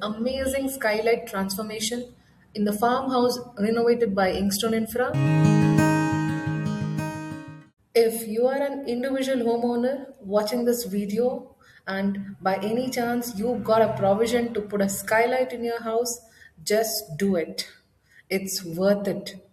amazing skylight transformation in the farmhouse renovated by Inkstone Infra. If you are an individual homeowner watching this video and by any chance you got a provision to put a skylight in your house, just do it. It's worth it.